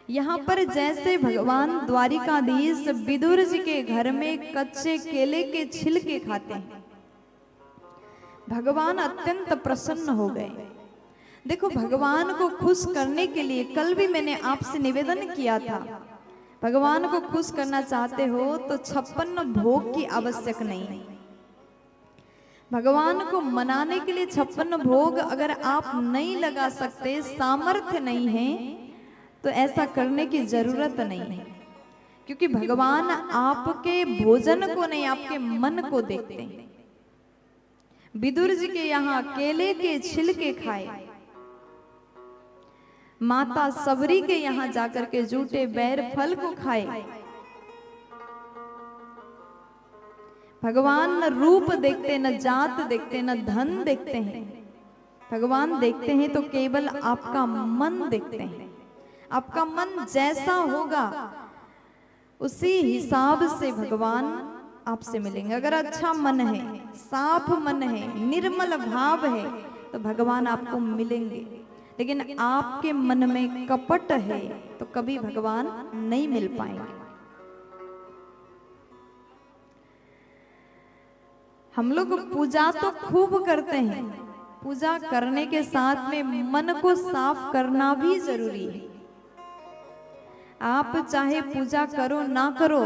यहाँ पर जैसे भगवान द्वारिकाधीश विदुर जी के घर में कच्चे केले के छिलके खाते हैं, भगवान अत्यंत प्रसन्न हो गए। देखो, भगवान को खुश करने के लिए कल भी मैंने आपसे निवेदन किया था, भगवान को खुश करना चाहते हो तो 56 भोग की आवश्यक नहीं। भगवान को मनाने के लिए 56 भोग अगर आप नहीं लगा सकते, सामर्थ्य नहीं है, तो ऐसा करने की जरूरत नहीं है, क्योंकि भगवान आपके भोजन को नहीं, आपके मन को देखते हैं। विदुर जी के यहाँ केले के छिलके खाए, माता सबरी के यहाँ जाकर के जूटे बैर फल को खाए। भगवान न रूप देखते, न जात देखते, न धन देखते हैं। भगवान देखते हैं तो केवल आपका मन देखते हैं। आपका मन जैसा होगा उसी हिसाब से भगवान आपसे मिलेंगे। अगर अच्छा मन है, साफ मन है, निर्मल भाव है, तो भगवान आपको मिलेंगे। लेकिन आपके मन में कपट है तो कभी भगवान नहीं मिल पाएंगे। हम लोग पूजा तो खूब करते हैं, पूजा करने के साथ में मन को साफ करना भी जरूरी है। आप चाहे पूजा करो ना करो,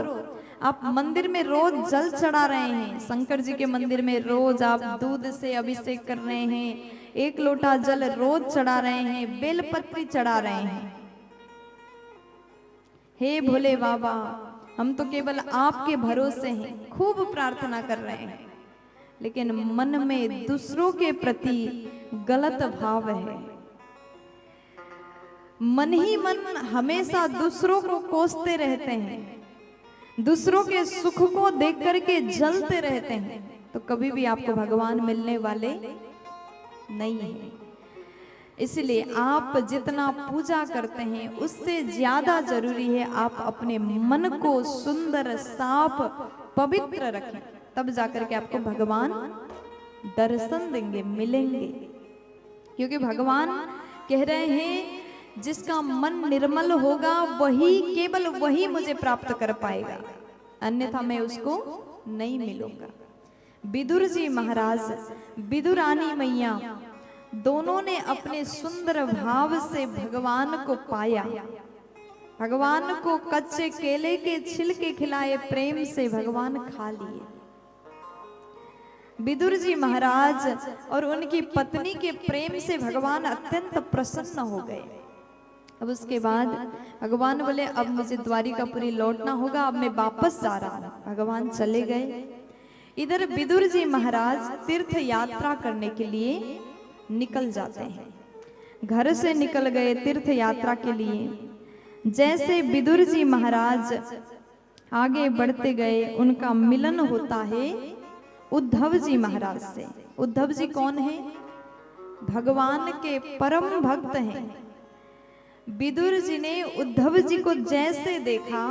आप मंदिर में रोज जल चढ़ा रहे हैं, शंकर जी के मंदिर में रोज आप दूध से अभिषेक कर रहे हैं, 1 लोटा जल रोज चढ़ा रहे हैं, बेलपत्री चढ़ा रहे हैं। हे भोले बाबा, हम तो केवल आपके भरोसे हैं, खूब प्रार्थना कर रहे हैं, लेकिन मन में दूसरों के प्रति गलत भाव है। मन ही मन हमेशा दूसरों को कोसते रहते हैं, दूसरों के सुख को देख करके जलते रहते हैं, तो कभी भी आपको भगवान मिलने वाले नहीं है। इसलिए आप जितना पूजा करते हैं उससे ज्यादा जरूरी है आप अपने मन को सुंदर, साफ, पवित्र रखें, तब जाकर के आपको भगवान दर्शन देंगे, मिलेंगे। क्योंकि भगवान कह रहे हैं जिसका मन निर्मल होगा वही, केवल वही मुझे प्राप्त कर पाएगा, अन्यथा मैं उसको नहीं मिलूंगा। विदुर जी महाराज, विदुरानी मैया, दोनों ने अपने सुंदर भाव से भगवान को पाया। भगवान को कच्चे केले के छिलके खिलाए, प्रेम से भगवान खा लिए। विदुर जी महाराज और उनकी पत्नी के प्रेम से भगवान अत्यंत प्रसन्न हो गए। अब उसके बाद भगवान बोले अब मुझे द्वारिकापुरी लौटना होगा, अब मैं वापस जा रहा हूं। भगवान चले गए। इधर विदुर जी महाराज तीर्थ यात्रा करने के लिए निकल जाते हैं, घर से निकल गए तीर्थ यात्रा के लिए। जैसे विदुर जी महाराज आगे बढ़ते गए, उनका मिलन होता है उद्धव जी महाराज से। उद्धव जी कौन है? भगवान के परम भक्त हैं। विदुर जी ने उद्धव जी को जैसे देखा,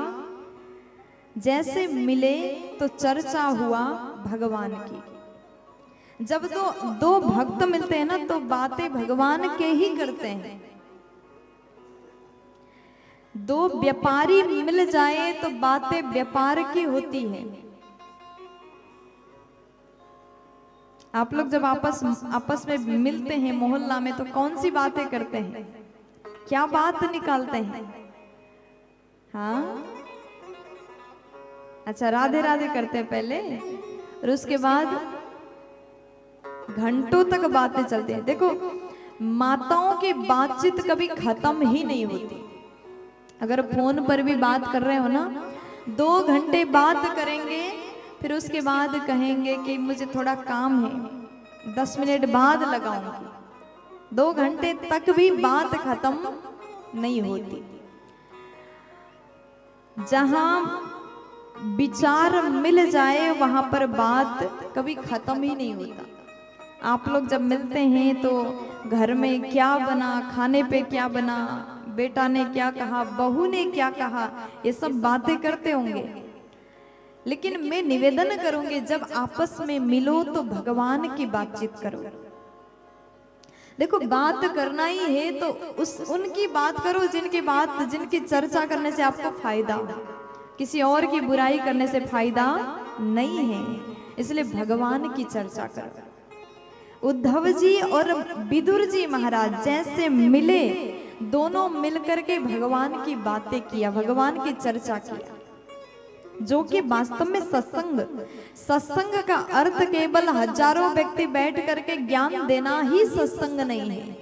जैसे मिले, तो चर्चा हुआ भगवान की। जब तो दो भक्त मिलते हैं ना, तो बातें भगवान के ही करते हैं। दो व्यापारी मिल जाए तो बातें व्यापार की होती है। आप लोग जब आपस में मिलते हैं मोहल्ला में, तो कौन सी बातें करते हैं? क्या बात निकालते हैं? हाँ, अच्छा, राधे राधे करते हैं पहले, और उसके बाद घंटों तक बातें चलती हैं। देखो, माताओं की बातचीत कभी खत्म ही नहीं होती। अगर फोन पर भी बात कर रहे हो ना, 2 घंटे बात करेंगे, फिर उसके बाद कहेंगे कि मुझे थोड़ा काम है, 10 मिनट बाद लगाऊंगी। 2 घंटे तक भी बात खत्म नहीं होती। जहां विचार मिल जाए वहां पर बात कभी खत्म ही नहीं होता। आप लोग जब मिलते हैं तो घर में क्या बना, खाने पे क्या बना, बेटा ने क्या कहा, बहू ने क्या कहा, ये सब बातें करते होंगे। लेकिन मैं निवेदन करूंगी, जब आपस में मिलो तो भगवान की बातचीत करो। देखो बात करना ही है तो उनकी बात करो जिनकी चर्चा करने से आपको फायदा हो। किसी और की बुराई करने से फायदा नहीं है, इसलिए भगवान की चर्चा करो। उद्धव जी और विदुर जी महाराज जैसे मिले, दोनों मिलकर के भगवान की बातें किया, भगवान की चर्चा किया, जो कि वास्तव में सत्संग का अर्थ केवल हजारों व्यक्ति बैठ करके ज्ञान देना ही सत्संग नहीं है।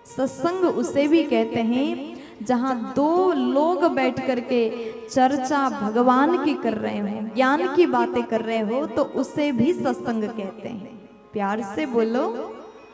सत्संग उसे भी कहते हैं जहां दो लोग बैठ करके चर्चा भगवान की कर रहे हो, ज्ञान की बातें कर रहे हो, तो उसे भी सत्संग कहते हैं। प्यार से बोलो